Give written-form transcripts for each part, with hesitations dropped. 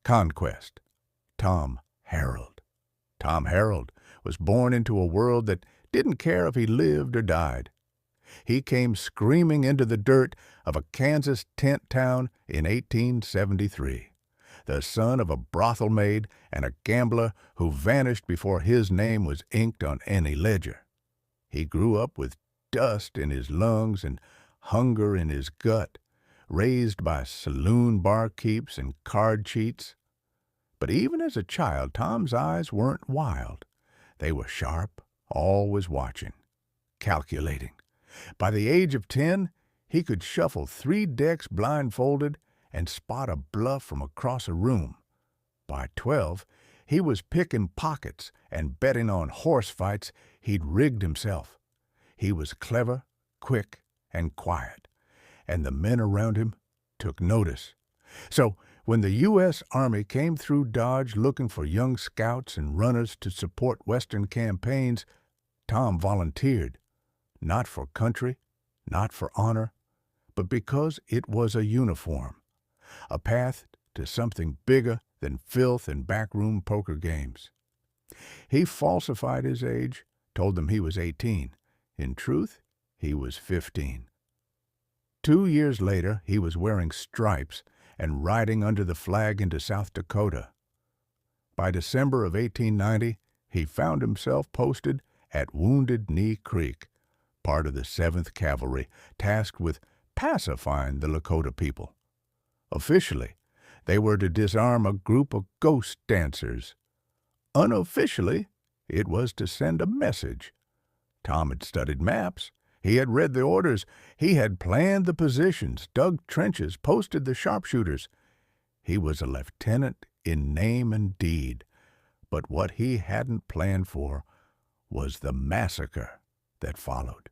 Conquest. Tom Harold. Tom Harold was born into a world that didn't care if he lived or died. He came screaming into the dirt of a Kansas tent town in 1873, the son of a brothel maid and a gambler who vanished before his name was inked on any ledger. He grew up with dust in his lungs and hunger in his gut, raised by saloon barkeeps and card cheats. But even as a child, Tom's eyes weren't wild. They were sharp, always watching, calculating. By the age of 10, he could shuffle 3 decks blindfolded and spot a bluff from across a room. By 12, he was picking pockets and betting on horse fights he'd rigged himself. He was clever, quick, and quiet, and the men around him took notice. So when the U.S. Army came through Dodge looking for young scouts and runners to support Western campaigns, Tom volunteered, not for country, not for honor, but because it was a uniform, a path to something bigger than filth and backroom poker games. He falsified his age, told them he was 18. In truth, he was 15. 2 years later, he was wearing stripes and riding under the flag into South Dakota. By December of 1890, he found himself posted at Wounded Knee Creek, part of the 7th Cavalry, tasked with pacifying the Lakota people. Officially, they were to disarm a group of ghost dancers. Unofficially, it was to send a message. Tom had studied maps. He had read the orders. He had planned the positions, dug trenches, posted the sharpshooters. He was a lieutenant in name and deed. But what he hadn't planned for was the massacre that followed.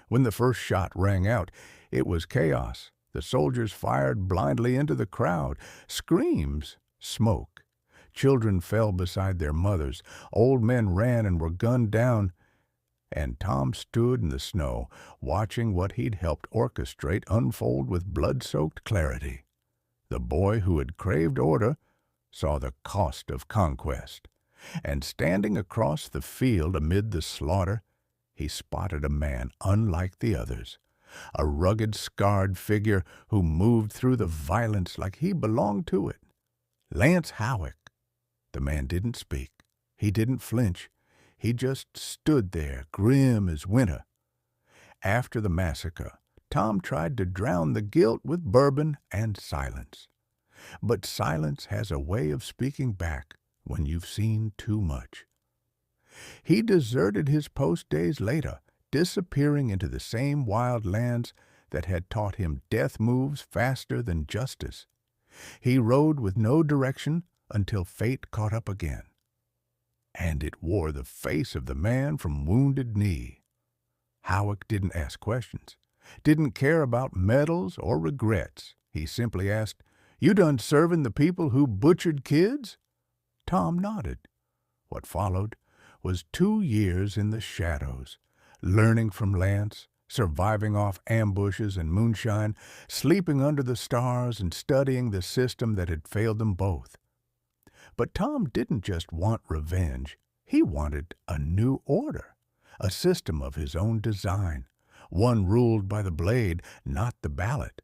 When the first shot rang out, it was chaos. The soldiers fired blindly into the crowd. Screams, smoke. Children fell beside their mothers. Old men ran and were gunned down. And Tom stood in the snow, watching what he'd helped orchestrate unfold with blood-soaked clarity. The boy who had craved order saw the cost of conquest, and standing across the field amid the slaughter, he spotted a man unlike the others, a rugged, scarred figure who moved through the violence like he belonged to it. Lance Howick. The man didn't speak. He didn't flinch. He just stood there, grim as winter. After the massacre, Tom tried to drown the guilt with bourbon and silence. But silence has a way of speaking back when you've seen too much. He deserted his post days later, disappearing into the same wild lands that had taught him death moves faster than justice. He rode with no direction until fate caught up again. And it wore the face of the man from Wounded Knee. Howick didn't ask questions, didn't care about medals or regrets. He simply asked, "You done serving the people who butchered kids?" Tom nodded. What followed was 2 years in the shadows, learning from Lance, surviving off ambushes and moonshine, sleeping under the stars and studying the system that had failed them both. But Tom didn't just want revenge. He wanted a new order, a system of his own design, one ruled by the blade, not the ballot.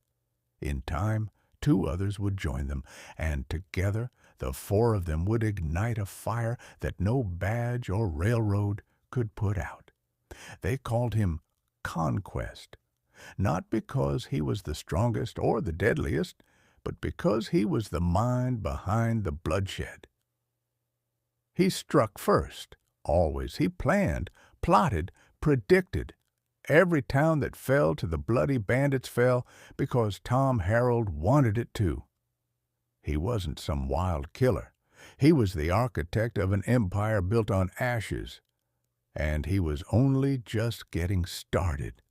In time, 2 others would join them, and together the 4 of them would ignite a fire that no badge or railroad could put out. They called him Conquest, not because he was the strongest or the deadliest, but because he was the mind behind the bloodshed. He struck first, always. He planned, plotted, predicted. Every town that fell to the bloody bandits fell because Tom Harold wanted it to. He wasn't some wild killer. He was the architect of an empire built on ashes, and he was only just getting started.